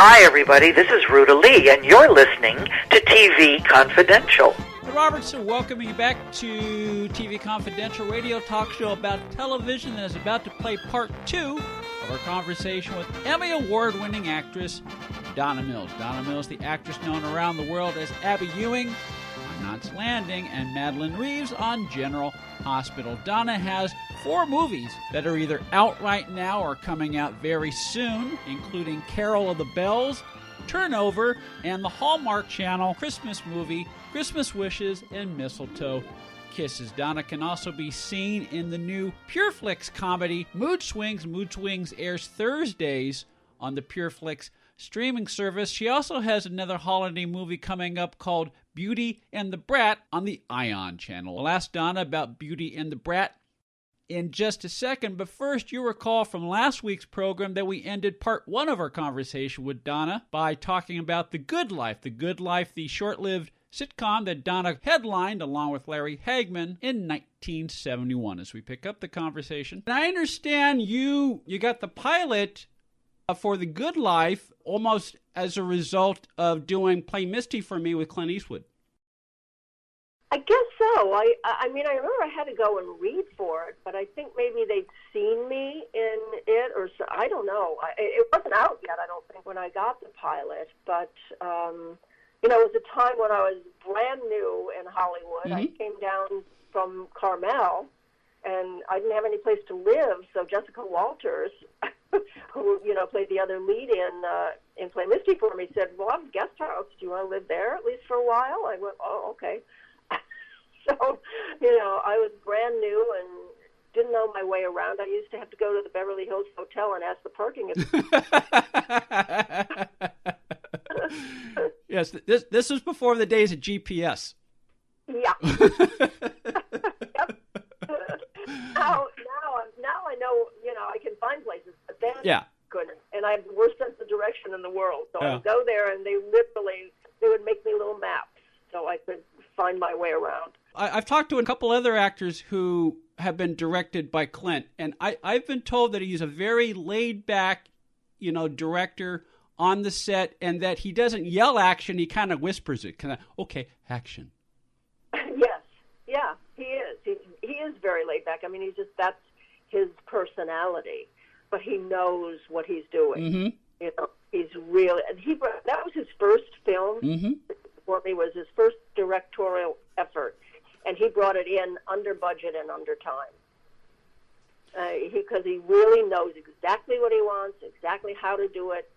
Hi, everybody. This is Ruta Lee, and you're listening to TV Confidential. Robertson welcoming you back to TV Confidential, radio talk show about television that is about to play part 2 of our conversation with Emmy Award-winning actress Donna Mills. Donna Mills, the actress known around the world as Abby Ewing on Knots Landing and Madeline Reeves on General Hospital. Donna has 4 movies that are either out right now or coming out very soon, including Carol of the Bells, Turnover, and the Hallmark Channel Christmas movie Christmas Wishes and Mistletoe Kisses. Donna can also be seen in the new Pure Flix comedy Mood Swings. Mood Swings airs Thursdays on the Pure Flix streaming service. She also has another holiday movie coming up called Beauty and the Brat on the Ion Channel. I'll ask Donna about Beauty and the Brat in just a second, but first, you recall from last week's program that we ended part 1 of our conversation with Donna by talking about The Good Life. The Good Life, the short-lived sitcom that Donna headlined along with Larry Hagman in 1971. As we pick up the conversation, and I understand you got the pilot for The Good Life almost as a result of doing Play Misty for Me with Clint Eastwood. I guess so. I mean, I remember I had to go and read for it, but I think maybe they'd seen me in it, or so, I don't know. It wasn't out yet, I don't think, when I got the pilot. But, it was a time when I was brand new in Hollywood. Mm-hmm. I came down from Carmel, and I didn't have any place to live, so Jessica Walters, who, played the other lead in Play Misty for me, said, well, I'm a guest house. Do you want to live there at least for a while? I went, oh, okay. So, I was brand new and didn't know my way around. I used to have to go to the Beverly Hills Hotel and ask the parking attendant. Yes, this was before the days of GPS. Yeah. Yep. Now I know, I can find places, but then I couldn't. And I have the worst sense of direction in the world. So I'd go there and they would make me little maps so I could find my way around. I've talked to a couple other actors who have been directed by Clint, and I've been told that he's a very laid-back, director on the set, and that he doesn't yell action, he kind of whispers it. Okay, action. Yes, yeah, he is. He is very laid-back. I mean, that's his personality, but he knows what he's doing. Mm-hmm. He's really, that was his first film. Mm-hmm. For me, was his first directorial effort, and he brought it in under budget and under time. Because he really knows exactly what he wants, exactly how to do it,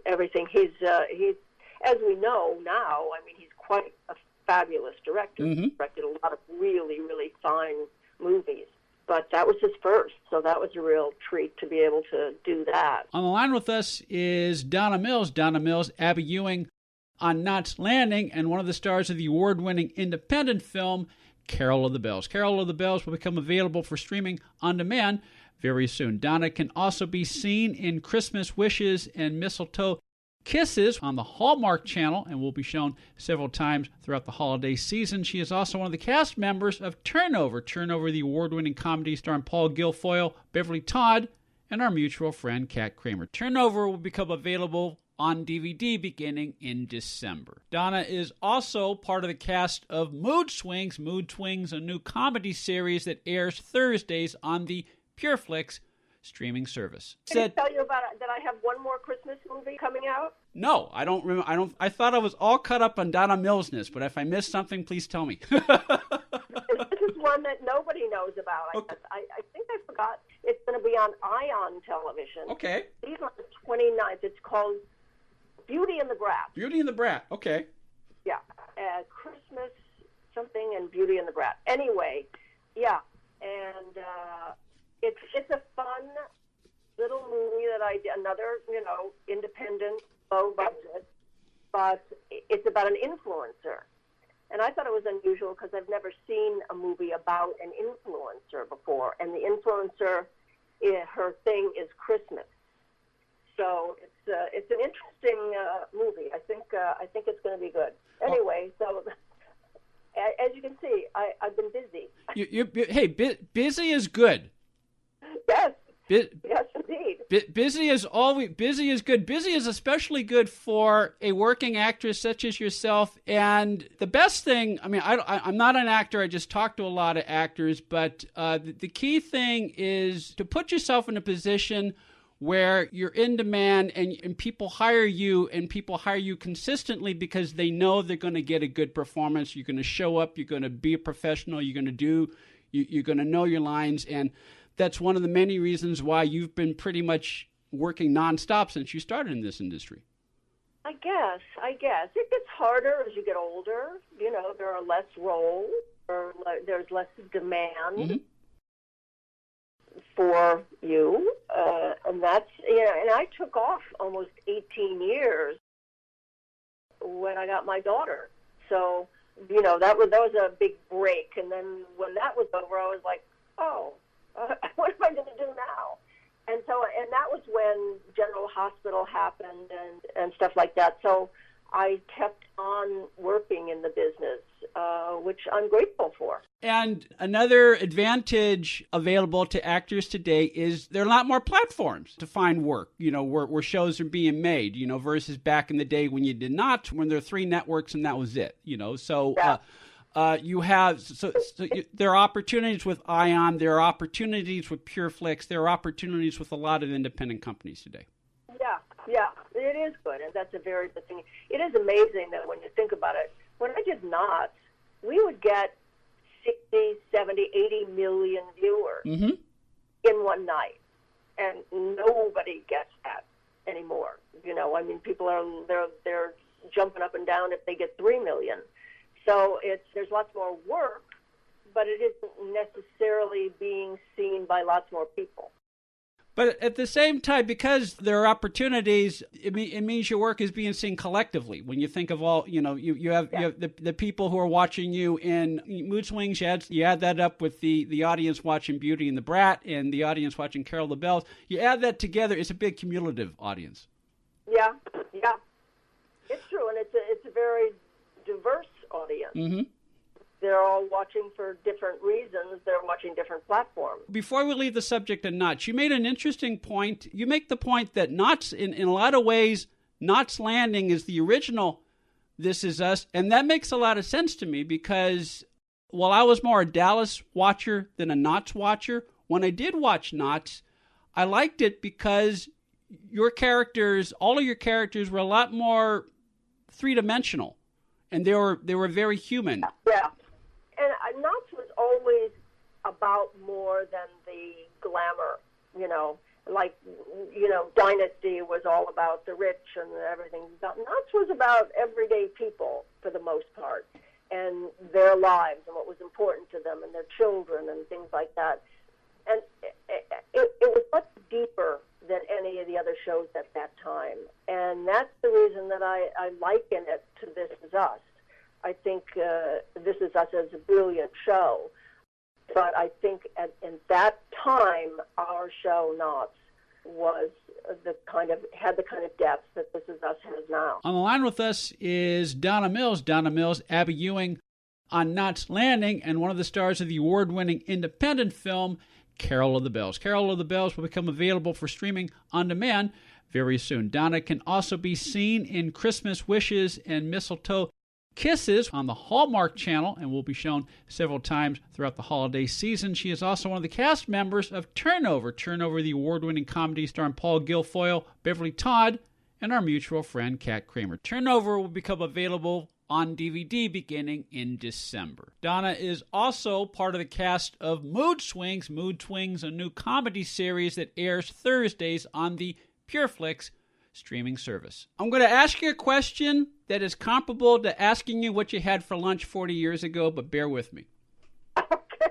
everything. He's as we know now. I mean, he's quite a fabulous director. Mm-hmm. He directed a lot of really, really fine movies. But that was his first, so that was a real treat to be able to do that. On the line with us is Donna Mills. Donna Mills, Abby Ewing on Knots Landing, and one of the stars of the award-winning independent film Carol of the Bells. Carol of the Bells will become available for streaming on demand very soon. Donna can also be seen in Christmas Wishes and Mistletoe Kisses on the Hallmark Channel and will be shown several times throughout the holiday season. She is also one of the cast members of Turnover. Turnover, the award-winning comedy starring Paul Guilfoyle, Beverly Todd, and our mutual friend Kat Kramer. Turnover will become available on DVD beginning in December. Donna is also part of the cast of Mood Swings. Mood Swings, a new comedy series that airs Thursdays on the Pure Flix streaming service. Did I tell you about it, that I have one more Christmas movie coming out? No, I don't remember. I thought I was all caught up on Donna Millsness, but if I missed something, please tell me. This is one that nobody knows about. Okay. I think I forgot. It's going to be on Ion television. Okay. It's on the 29th. It's called Beauty and the Brat. Beauty and the Brat. Okay. Yeah. Christmas something and Beauty and the Brat. Anyway, yeah. And it's a fun little movie that I did. Another, independent, low budget. But it's about an influencer. And I thought it was unusual because I've never seen a movie about an influencer before. And the influencer, her thing is Christmas. So it's an interesting movie. I think it's going to be good. Anyway, so as you can see, I've been busy. Hey, busy is good. Yes. Yes, indeed. Busy is good. Busy is especially good for a working actress such as yourself. And the best thing, I mean, I'm not an actor. I just talk to a lot of actors. But the key thing is to put yourself in a position where you're in demand and people hire you, and people hire you consistently because they know they're going to get a good performance. You're going to show up. You're going to be a professional. You're going to know your lines. And that's one of the many reasons why you've been pretty much working nonstop since you started in this industry. I guess. It gets harder as you get older. You know, there are less roles, or there's less demand for you. And that's, and I took off almost 18 years when I got my daughter. So, that was a big break. And then when that was over, I was like, oh, what am I going to do now? And that was when General Hospital happened and stuff like that. So I kept on working in the business, which I'm grateful for. And another advantage available to actors today is there are a lot more platforms to find work, where shows are being made, versus back in the day when you did not, when there were 3 networks and that was it, So Yeah. There are opportunities with Ion, there are opportunities with Pure Flix, there are opportunities with a lot of independent companies today. Yeah, it is good, and that's a very good thing. It is amazing that when you think about it, when I did Knots, we would get 60, 70, 80 million viewers in one night, and nobody gets that anymore. People are they're jumping up and down if they get 3 million. So there's lots more work, but it isn't necessarily being seen by lots more people. But at the same time, because there are opportunities, it means your work is being seen collectively. When you think of all, you have the people who are watching you in Mood Swings, you add that up with the audience watching Beauty and the Brat and the audience watching Carol of the Bells. You add that together, it's a big cumulative audience. Yeah, it's true, and it's a very diverse audience. Mm-hmm. They're all watching for different reasons. They're watching different platforms. Before we leave the subject of Knots, you made an interesting point. You make the point that Knots, in a lot of ways, Knots Landing is the original This Is Us, and that makes a lot of sense to me because while I was more a Dallas watcher than a Knots watcher, when I did watch Knots, I liked it because all of your characters were a lot more three-dimensional, and they were very human. Yeah. And Knots was always about more than the glamour, Dynasty was all about the rich and everything. Knots was about everyday people for the most part, and their lives and what was important to them and their children and things like that. And it was much deeper than any of the other shows at that time. And that's the reason that I liken it to This Is Us. I think This Is Us is a brilliant show, but I think in that time, our show, Knots, had the kind of depth that This Is Us has now. On the line with us is Donna Mills. Donna Mills, Abby Ewing on Knots Landing, and one of the stars of the award-winning independent film, Carol of the Bells. Carol of the Bells will become available for streaming on demand very soon. Donna can also be seen in Christmas Wishes and Mistletoe Kisses on the Hallmark Channel and will be shown several times throughout the holiday season. She is also one of the cast members of Turnover, the award-winning comedy starring Paul Guilfoyle, Beverly Todd, and our mutual friend Kat Kramer. Turnover will become available on DVD beginning in December. Donna is also part of the cast of Mood Swings. Mood Swings, a new comedy series that airs Thursdays on the Pure Flix streaming service. I'm going to ask you a question that is comparable to asking you what you had for lunch 40 years ago, but bear with me. Okay.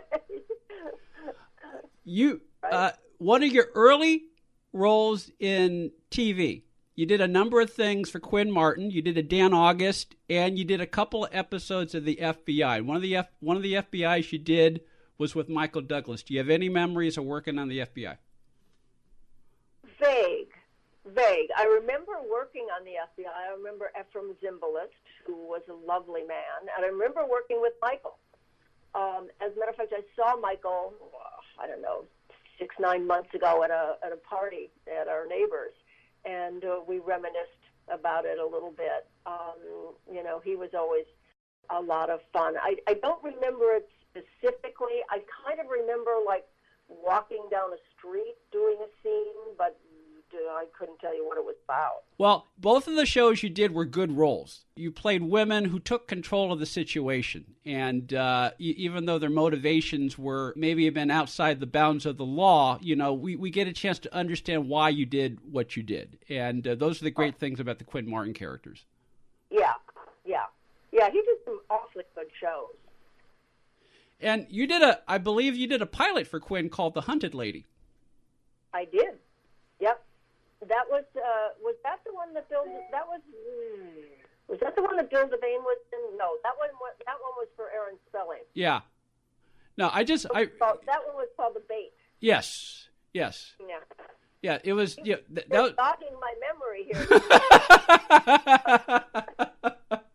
One of your early roles in TV, you did a number of things for Quinn Martin. You did a Dan August, and you did a couple of episodes of the FBI. One of the FBI's you did was with Michael Douglas. Do you have any memories of working on the FBI? Vague. I remember working on the FBI. I remember Ephraim Zimbalist, who was a lovely man, and I remember working with Michael. As a matter of fact, I saw Michael, 6 9 months ago at a party at our neighbors, and we reminisced about it a little bit. He was always a lot of fun. I don't remember it specifically. I kind of remember like walking down a street doing a scene, but I couldn't tell you what it was about. Well, both of the shows you did were good roles. You played women who took control of the situation, and even though their motivations were maybe have been outside the bounds of the law, we get a chance to understand why you did what you did, and those are the great things about the Quinn Martin characters. Yeah, he did some awfully good shows. And I believe you did a pilot for Quinn called The Hunted Lady. I did. Yep. That was that the one that Bill? Was that the one that Bill Devane was in? No, that one was for Aaron Spelling. Yeah. No, that one was called The Bait. Yes. Yeah. Yeah, it was. Yeah, that was jogging my memory here.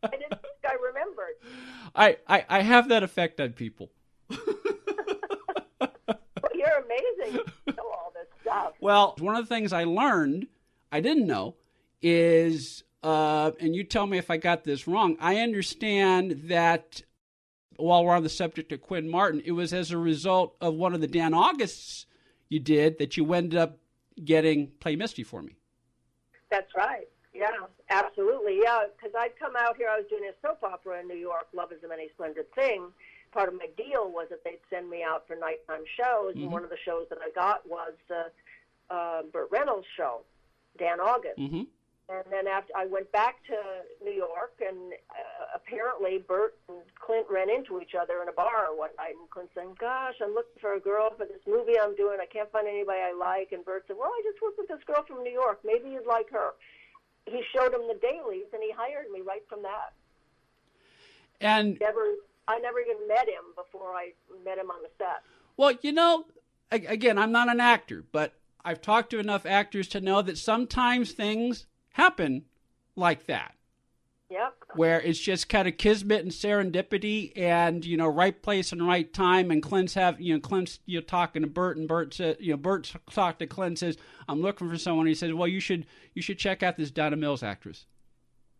I didn't think I remembered. I have that effect on people. You're amazing. You know all this stuff. Well, one of the things I learned, I didn't know, is, and you tell me if I got this wrong, I understand that while we're on the subject of Quinn Martin, it was as a result of one of the Dan Augusts you did that you ended up play Misty for me. That's right. Yeah, absolutely. Yeah, because I'd come out here, I was doing a soap opera in New York, Love is a Many Splendid Thing. Part of my deal was that they'd send me out for nighttime shows, and one of the shows that I got was the Burt Reynolds show, Dan August. Mm-hmm. And then after I went back to New York, and apparently Burt and Clint ran into each other in a bar one night, and Clint saying, "Gosh, I'm looking for a girl for this movie I'm doing. I can't find anybody I like." And Burt said, "Well, I just worked with this girl from New York. Maybe you'd like her." He showed him the dailies, and he hired me right from that. And I never even met him before I met him on the set. Well, again, I'm not an actor, but I've talked to enough actors to know that sometimes things happen like that. Yep. Where it's just kind of kismet and serendipity and, right place and right time. And Clint's talking to Burt, and Burt says, Burt talked to Clint, says, "I'm looking for someone." He says, "Well, you should check out this Donna Mills actress."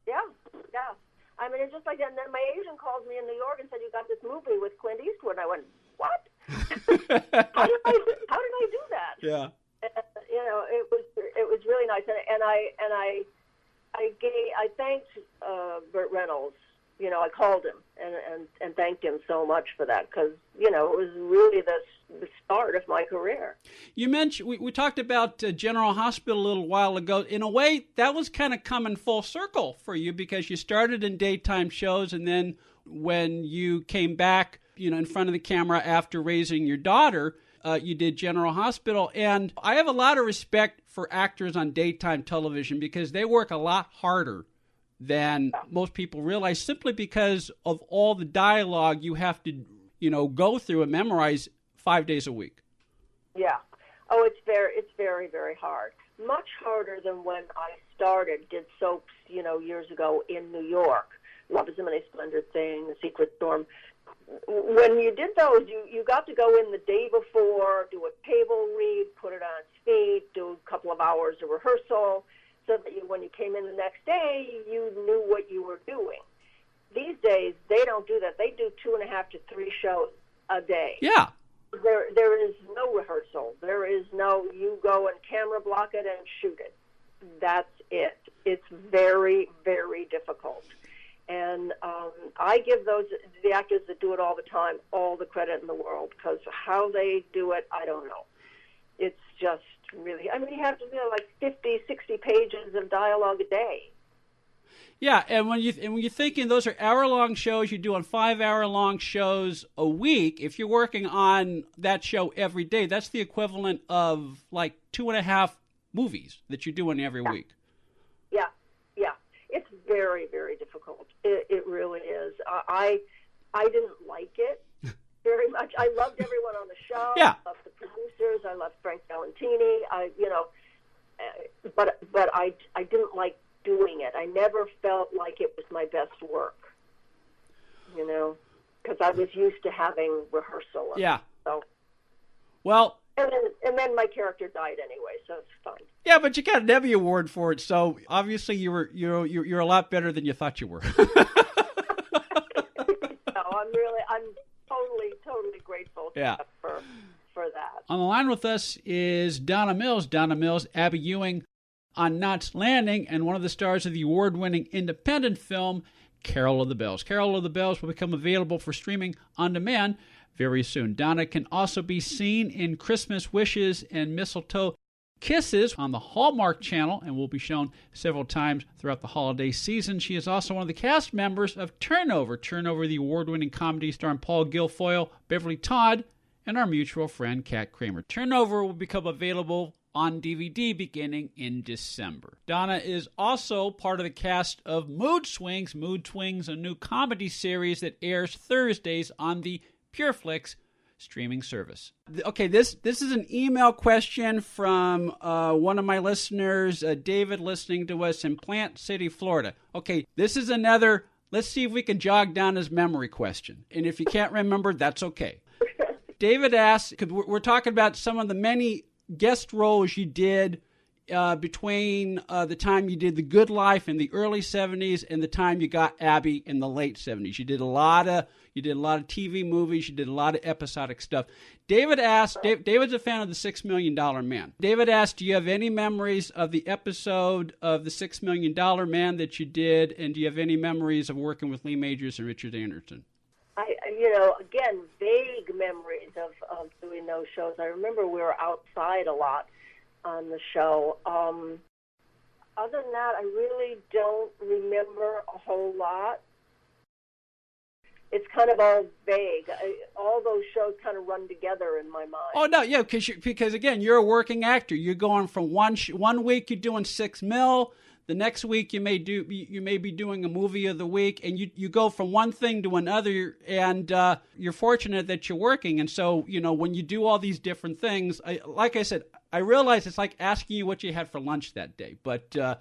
Yeah. I mean, it's just like that. And then my agent called me in New York and said, "You got this movie with Clint Eastwood." And I went, "What? How did I do that?" Yeah. It was really nice, and I thanked Burt Reynolds. I called him and thanked him so much for that, because it was really the start of my career. You mentioned we talked about General Hospital a little while ago. In a way, that was kind of coming full circle for you, because you started in daytime shows, and then when you came back, in front of the camera after raising your daughter, you did General Hospital. And I have a lot of respect for actors on daytime television, because they work a lot harder than most people realize, simply because of all the dialogue you have to, go through and memorize 5 days a week. Yeah. Oh, it's very, very hard. Much harder than when I did soaps, years ago in New York. Love is a Many Splendid Thing, The Secret Storm. When you did those, you got to go in the day before, do a table read, put it on its feet, do a couple of hours of rehearsal, so that when you came in the next day, you knew what you were doing. These days, they don't do that. They do 2.5 to 3 shows a day. Yeah. There is no rehearsal. There is no, you go and camera block it and shoot it. That's it. It's very, very difficult. And I give the actors that do it all the time, all the credit in the world, because how they do it, I don't know. It's just really, you have to do like 50, 60 pages of dialogue a day. Yeah, and when you're thinking those are hour-long shows, you're doing 5-hour-long shows a week. If you're working on that show every day, that's the equivalent of like 2.5 movies that you're doing every week. Yeah. It's very, very difficult. It really is. I didn't like it very much. I loved everyone on the show. Yeah. I loved the producers. I loved Frank Valentini. But I didn't like doing it. I never felt like it was my best work, because I was used to having rehearsal. Yeah. So. Well, And then my character died anyway, so it's fine. Yeah, but you got an Emmy Award for it, so obviously you're a lot better than you thought you were. I'm totally grateful for that. On the line with us is Donna Mills. Donna Mills, Abby Ewing on Knots Landing, and one of the stars of the award-winning independent film Carol of the Bells. Carol of the Bells will become available for streaming on demand very soon. Donna can also be seen in Christmas Wishes and Mistletoe Kisses on the Hallmark Channel and will be shown several times throughout the holiday season. She is also one of the cast members of Turnover, the award-winning comedy starring Paul Guilfoyle, Beverly Todd, and our mutual friend Kat Kramer. Turnover will become available on DVD beginning in December. Donna is also part of the cast of Mood Swings. Mood Swings, a new comedy series that airs Thursdays on the Pure Flix streaming service. Okay, this is an email question from one of my listeners, David, listening to us in Plant City, Florida. Okay, this is another, let's see if we can jog down his memory question. And if you can't remember, that's okay. David asks, because we're talking about some of the many guest roles you did between the time you did The Good Life in the early 70s and the time you got Abby in the late 70s. You did a lot of TV movies. You did a lot of episodic stuff. David asked, David's a fan of the $6 Million Man. David asked, do you have any memories of the episode of the $6 Million Man that you did? And do you have any memories of working with Lee Majors and Richard Anderson? Again, vague memories of doing those shows. I remember we were outside a lot on the show. Other than that, I really don't remember a whole lot. It's kind of all vague. All those shows kind of run together in my mind. Oh, no, yeah, because again, you're a working actor. You're going from one week you're doing $6 million. The next week you may be doing a movie of the week, and you go from one thing to another, and you're fortunate that you're working. And so, when you do all these different things, like I said, I realize it's like asking you what you had for lunch that day. But yes.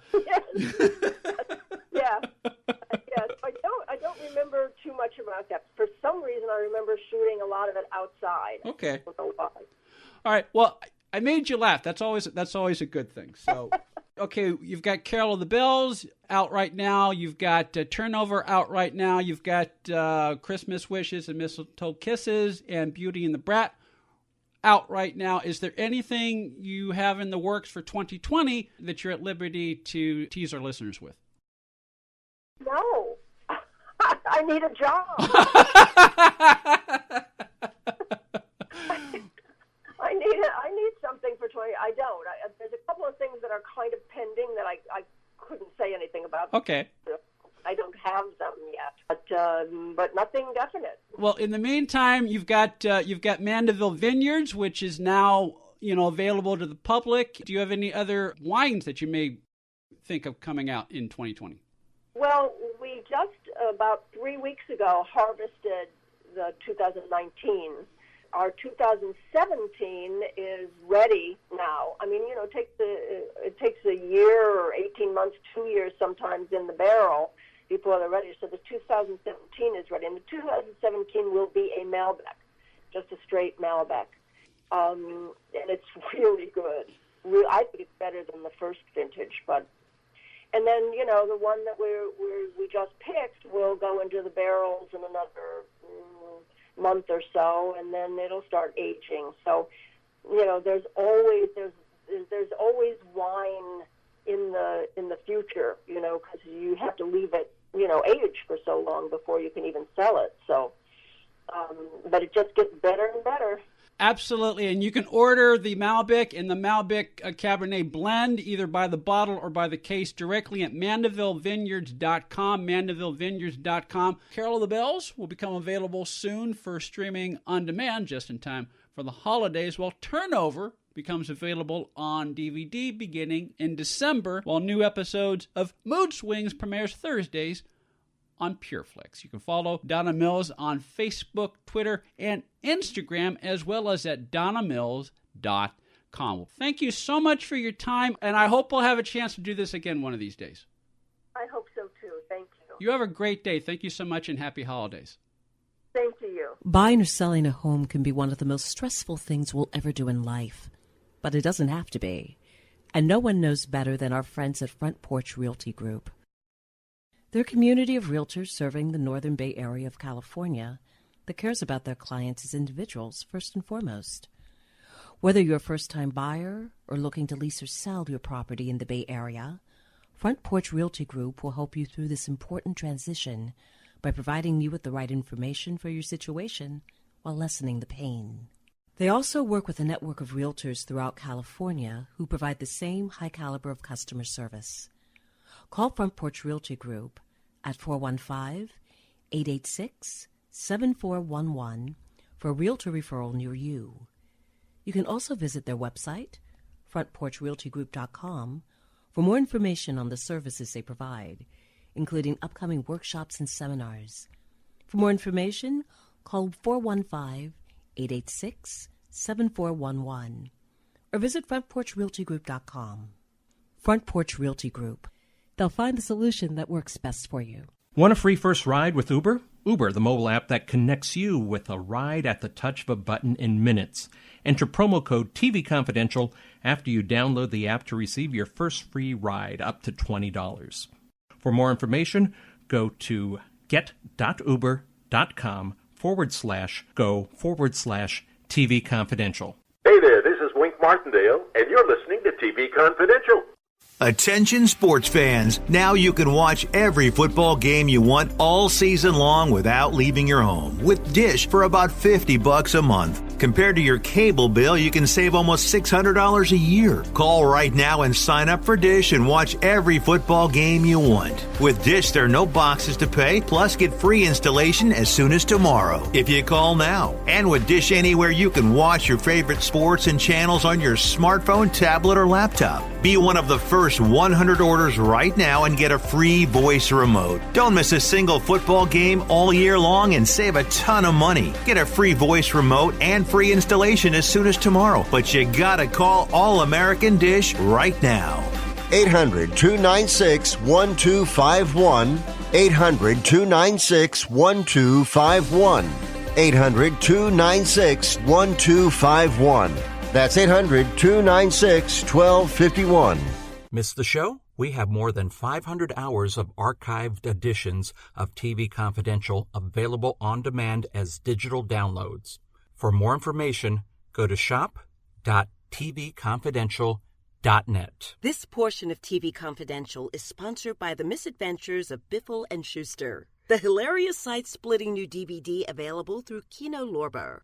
Yeah. Yes. I don't remember too much about that. For some reason, I remember shooting a lot of it outside. Okay. All right. Well, I made you laugh. That's always a good thing. So. Okay, you've got Carol of the Bells out right now. You've got Turnover out right now. You've got Christmas Wishes and Mistletoe Kisses and Beauty and the Brat out right now. Is there anything you have in the works for 2020 that you're at liberty to tease our listeners with? No. I need a job. I need something for 20. I don't. There's a couple of things that are kind of pending that I couldn't say anything about. Okay. I don't have them yet, but nothing definite. Well, in the meantime, you've got Mandeville Vineyards, which is now available to the public. Do you have any other wines that you may think of coming out in 2020? Well, we just about 3 weeks ago harvested the 2019. Our 2017 is ready now. I mean, it takes a year or 18 months, 2 years sometimes in the barrel before they're ready. So the 2017 is ready. And the 2017 will be a Malbec, just a straight Malbec. And it's really good. I think it's better than the first vintage. And then, the one that we just picked will go into the barrels in another month or so, and then it'll start aging. So, there's always wine in the future, because you have to leave it, age for so long before you can even sell it. So, but it just gets better and better. Absolutely, and you can order the Malbec and the Malbec Cabernet Blend either by the bottle or by the case directly at MandevilleVineyards.com, MandevilleVineyards.com. Carol of the Bells will become available soon for streaming on demand just in time for the holidays, while Turnover becomes available on DVD beginning in December, while new episodes of Mood Swings premieres Thursdays on Pure Flix. You can follow Donna Mills on Facebook, Twitter, and Instagram, as well as at DonnaMills.com. Thank you so much for your time, and I hope we'll have a chance to do this again one of these days. I hope so, too. Thank you. You have a great day. Thank you so much, and happy holidays. Same to you. Buying or selling a home can be one of the most stressful things we'll ever do in life, but it doesn't have to be. And no one knows better than our friends at Front Porch Realty Group. They're a community of realtors serving the Northern Bay Area of California that cares about their clients as individuals first and foremost. Whether you're a first-time buyer or looking to lease or sell your property in the Bay Area, Front Porch Realty Group will help you through this important transition by providing you with the right information for your situation while lessening the pain. They also work with a network of realtors throughout California who provide the same high caliber of customer service. Call Front Porch Realty Group at 415-886-7411 for a realtor referral near you. You can also visit their website, frontporchrealtygroup.com, for more information on the services they provide, including upcoming workshops and seminars. For more information, call 415-886-7411 or visit frontporchrealtygroup.com. Front Porch Realty Group. They'll find the solution that works best for you. Want a free first ride with Uber? Uber, the mobile app that connects you with a ride at the touch of a button in minutes. Enter promo code TV Confidential after you download the app to receive your first free ride up to $20. For more information, go to get.uber.com/go/TV Confidential. Hey there, this is Wink Martindale, and you're listening to TV Confidential. Attention sports fans, now you can watch every football game you want all season long without leaving your home with Dish for about $50 a month. Compared to your cable bill, you can save almost $600 a year. Call right now and sign up for Dish and watch every football game you want. With Dish, there are no boxes to pay, plus get free installation as soon as tomorrow if you call now. And with Dish Anywhere, you can watch your favorite sports and channels on your smartphone, tablet, or laptop. Be one of the first 100 orders right now and get a free voice remote. Don't miss a single football game all year long and save a ton of money. Get a free voice remote and free installation as soon as tomorrow. But you gotta call All American Dish right now. 800-296-1251. 800-296-1251. 800-296-1251. That's 800-296-1251. Miss the show? We have more than 500 hours of archived editions of TV Confidential available on demand as digital downloads. For more information, go to shop.tvconfidential.net. This portion of TV Confidential is sponsored by The Misadventures of Biffle and Schuster, the hilarious side-splitting new DVD available through Kino Lorber.